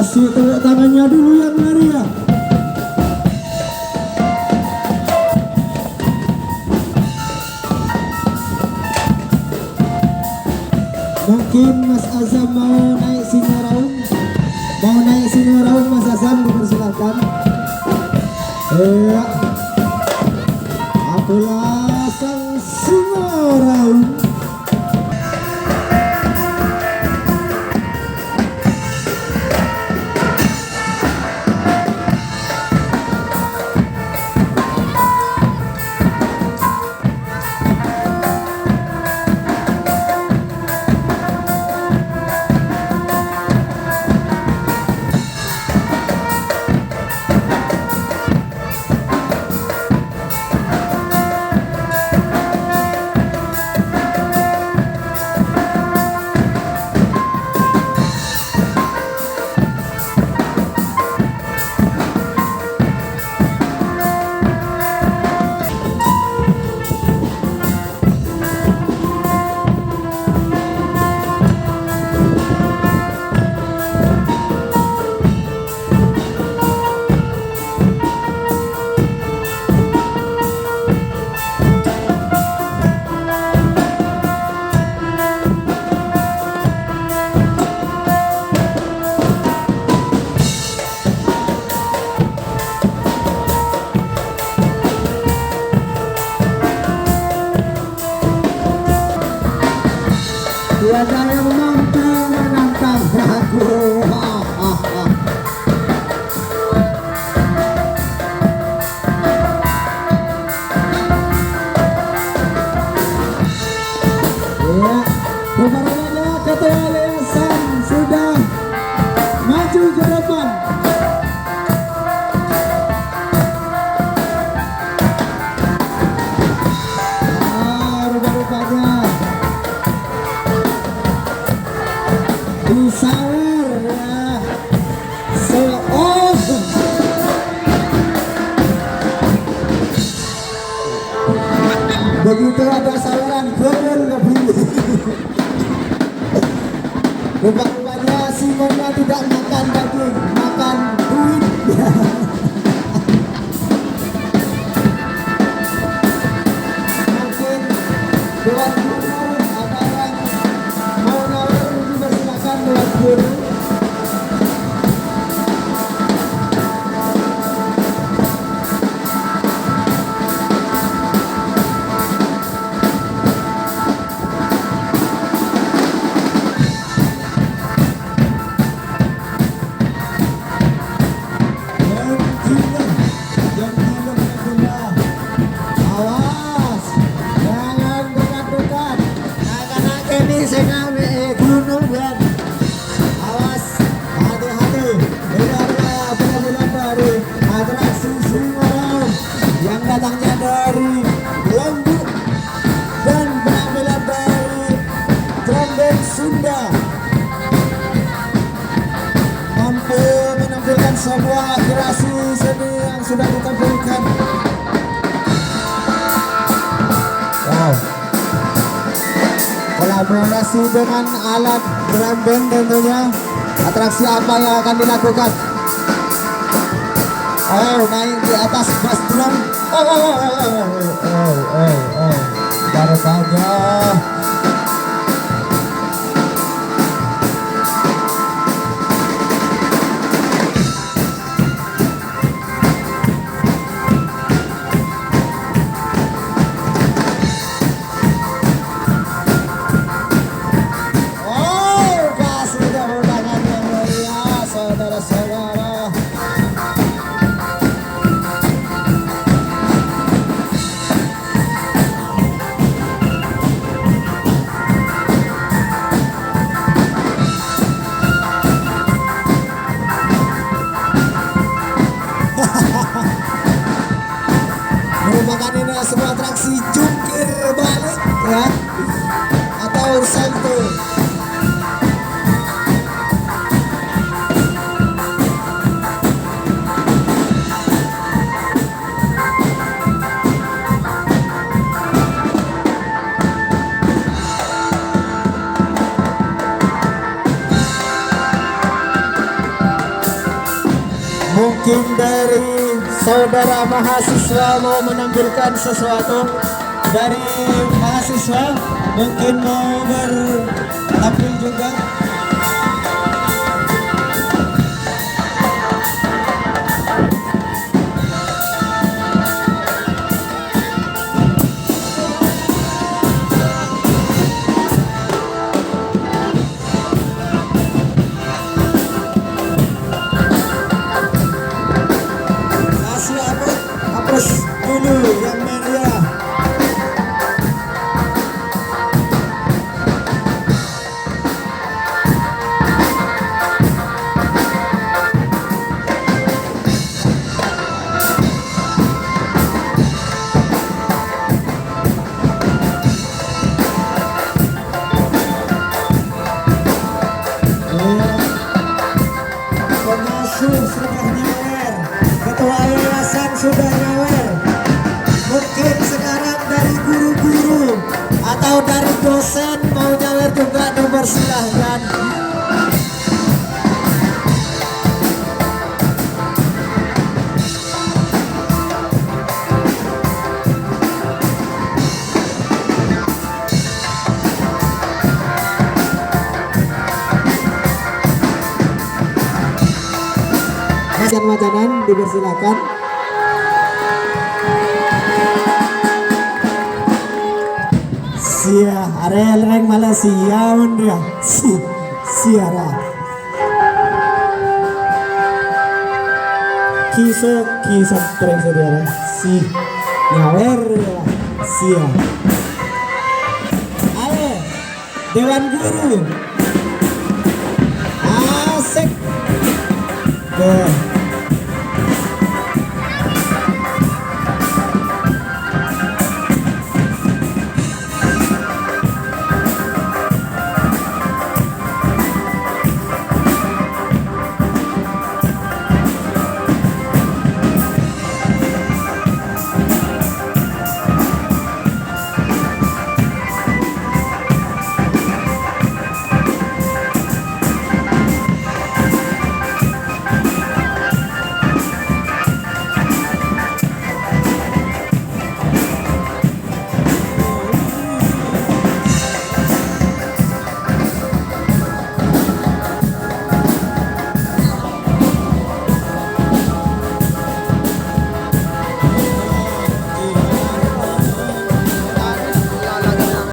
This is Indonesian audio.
Kasih tepuk tangannya dulu yang meriah. Mungkin Mas Azam mau naik singa raung. Mau naik singa raung Mas Azam, dipersilakan. Iya. Akulah sang singa raung. Tiada yang mampu menantang aku. Ya, beberapa ketua yayasan sudah maju ke depan. Rupa-rupanya disawer ya. Begitu ada saweran gobel lebih. Rupa-rupanya Simonnya tidak makan daging, makan duit. Mungkin Dewan Guru ada yang mau nawar, dipersilakan Dewan Guru. Awas, jangan dekat-dekat. Anak-anak ini sename gunung dan awas, hati-hati. Dengarlah penampilan dari atraksi Singarau yang datangnya dari Lombok dan penampilan dari Trombon Sunda. Mampu menampilkan sebuah kreasi seni yang sudah ditampilkan. Wow. Kolaborasi dengan alat drum band tentunya. Atraksi apa yang akan dilakukan? Oh, naik di atas bass drum. Baru saja. Merupakan ini sebuah atraksi jungkir balik ya, atau salto. Mungkin dari saudara mahasiswa mau menampilkan sesuatu dari mahasiswa, mungkin mau bertampil juga. Apres dulu yang meriah. Pengasuh sudah nyawer, ketua yayasan sudah nyawer. Mungkin sekarang dari guru-guru atau dari dosen mau nyawer juga, dipersilahkan. Macan-macanan dipersilakan. Sia, arel reng Malaysia dia. Siara. Kisah tren saudara. Nyawer sia. Ayo, Dewan Guru. Asik.